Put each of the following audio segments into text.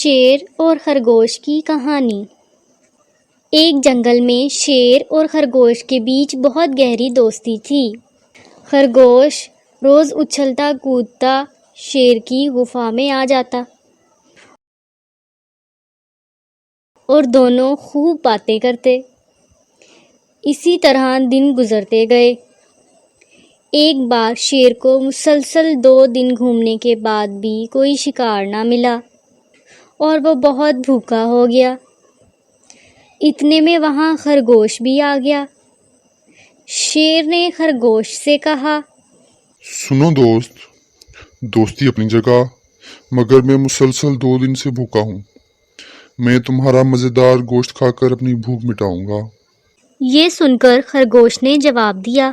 شیر اور خرگوش کی کہانی۔ ایک جنگل میں شیر اور خرگوش کے بیچ بہت گہری دوستی تھی۔ خرگوش روز اچھلتا کودتا شیر کی غفا میں آ جاتا اور دونوں خوب باتیں کرتے۔ اسی طرح دن گزرتے گئے۔ ایک بار شیر کو مسلسل 2 دن گھومنے کے بعد بھی کوئی شکار نہ ملا اور وہ بہت بھوکا ہو گیا۔ اتنے میں وہاں خرگوش بھی آ گیا۔ شیر نے خرگوش سے کہا، سنو دوست، دوستی اپنی جگہ، مگر میں مسلسل 2 دن سے بھوکا ہوں۔ میں تمہارا مزیدار گوشت کھا کر اپنی بھوک مٹاؤں گا۔ یہ سن کر خرگوش نے جواب دیا،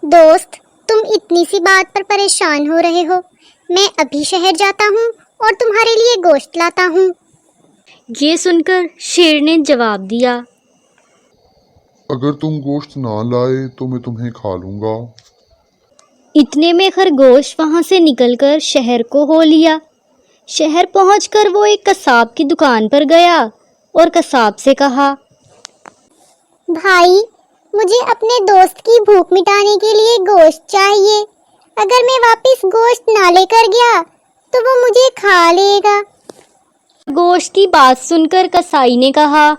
دوست، تم اتنی سی بات پر پریشان ہو رہے ہو، میں ابھی شہر جاتا ہوں اور تمہارے لیے گوشت لاتا ہوں۔ یہ سن کر شیر نے جواب دیا، اگر تم گوشت نہ لائے تو میں تمہیں کھا لوں گا۔ اتنے میں خرگوش وہاں سے نکل کر شہر کو ہو لیا۔ شہر پہنچ کر وہ ایک قصاب کی دکان پر گیا اور قصاب سے کہا، بھائی، مجھے اپنے دوست کی بھوک مٹانے کے لیے گوشت چاہیے۔ اگر میں واپس گوشت نہ لے کر گیا تو وہ مجھے کھا لے گا۔ خرگوش کی بات سن کر قصائی نے کہا،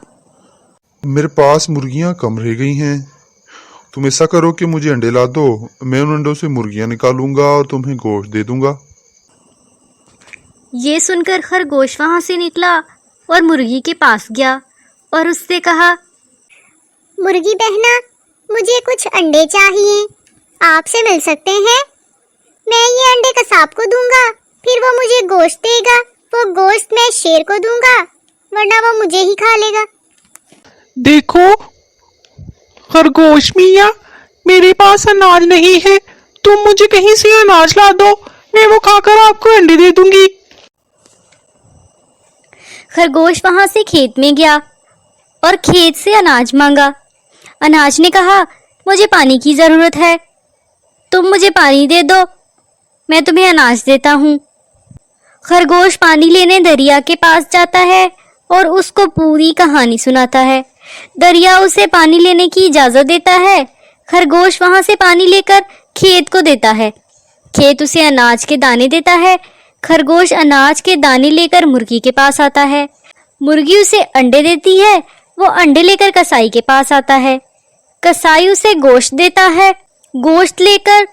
میرے پاس مرغیاں کم رہ گئی ہیں، تم ایسا کرو کہ مجھے انڈے لا دو، میں ان انڈوں سے مرغیاں نکالوں گا اور تمہیں گوشت دے دوں گا۔ یہ سن کر خرگوش وہاں سے نکلا اور مرغی کے پاس گیا اور اس سے کہا، مرغی بہنا، مجھے کچھ انڈے چاہیے، آپ سے مل سکتے ہیں؟ میں یہ انڈے قصاب کو دوں گا، پھر وہ مجھے گوشت دے گا۔ وہ گوشت میں شیر کو دوں گا، ورنہ وہ مجھے ہی کھا لے گا۔ دیکھو خرگوش میاں، میرے پاس اناج نہیں ہے، تم مجھے کہیں سے اناج لا دو، میں وہ کھا کر آپ کو انڈے دے دوں گی۔ خرگوش وہاں سے کھیت میں گیا اور کھیت سے اناج مانگا۔ اناج نے کہا، مجھے پانی کی ضرورت ہے، تم مجھے پانی دے دو، میں تمہیں اناج دیتا ہوں۔ خرگوش پانی لینے دریا کے پاس جاتا ہے اور اس کو پوری کہانی سناتا ہے۔ دریا اسے پانی لینے کی اجازت دیتا ہے۔ خرگوش وہاں سے پانی لے کر کھیت کو دیتا ہے۔ کھیت اسے اناج کے دانے دیتا ہے۔ خرگوش اناج کے دانے لے کر مرغی کے پاس آتا ہے۔ مرغی اسے انڈے دیتی ہے۔ وہ انڈے لے کر قصائی کے پاس آتا ہے۔ قصائی اسے گوشت دیتا ہے۔ گوشت لے کر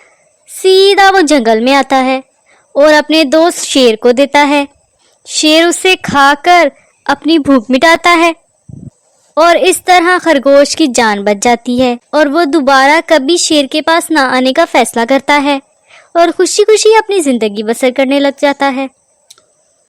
سیدھا وہ جنگل میں آتا ہے اور اپنے دوست شیر کو دیتا ہے۔ شیر اسے کھا کر اپنی بھوک مٹاتا ہے اور اس طرح خرگوش کی جان بچ جاتی ہے اور وہ دوبارہ کبھی شیر کے پاس نہ آنے کا فیصلہ کرتا ہے اور خوشی خوشی اپنی زندگی بسر کرنے لگ جاتا ہے۔